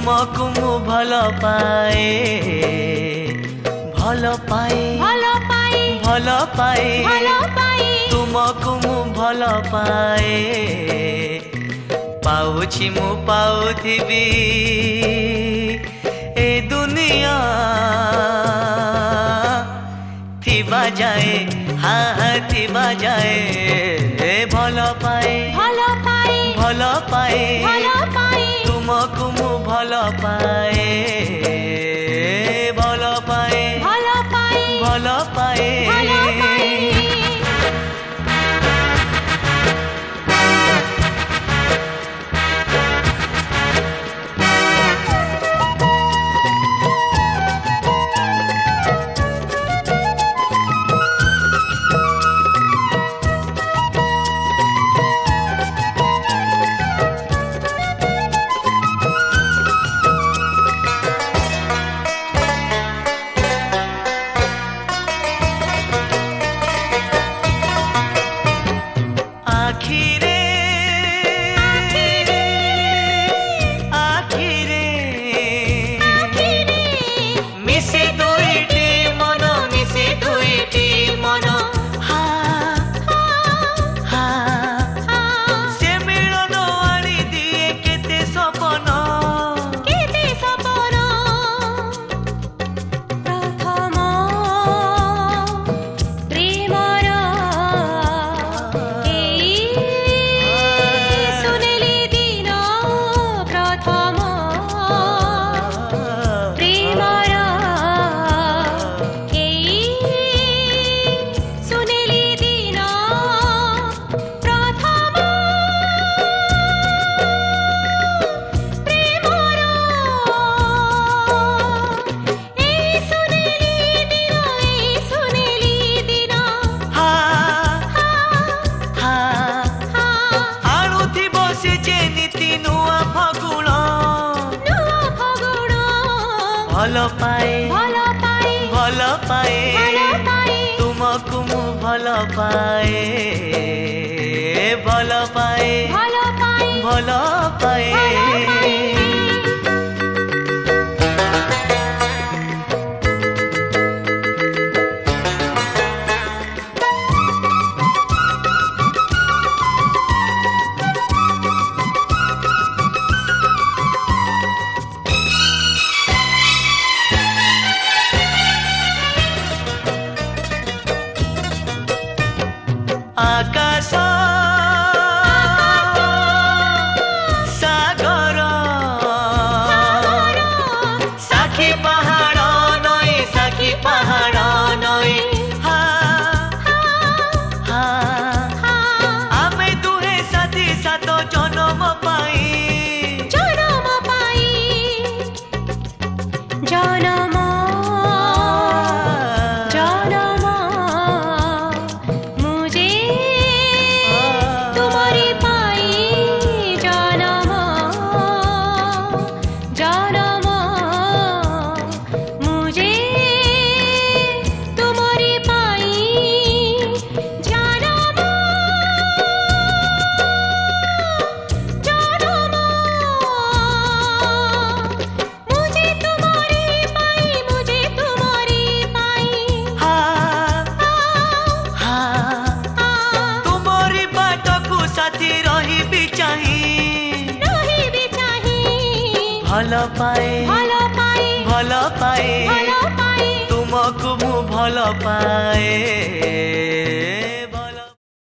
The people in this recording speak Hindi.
तुमको मु भल पाए भल पाए भल पाए भल पाए भल पाए तुमको मु भल पाए पाउछि मु पाउथिबी ए दुनिया थिबा जाए हाँ थिबा जाए भल पाए भल पाए भल पाए भल पाए तुमको मु भल पाए भल पाए भल पाए भल पाए भल पाए भल पाए भल पाए भल पाए भल पाए तुमको मु भल पाए भल पाए भल पाए भल पाए भल पाए आकाश सागर साखी पहाड़ नई साखी पहाड़ नई आमे दुहे साथी सात जन्म पाई जन्म पाई जन्म भल पाए भल पाए भल पाए भल पाए तुमको मु भल पाए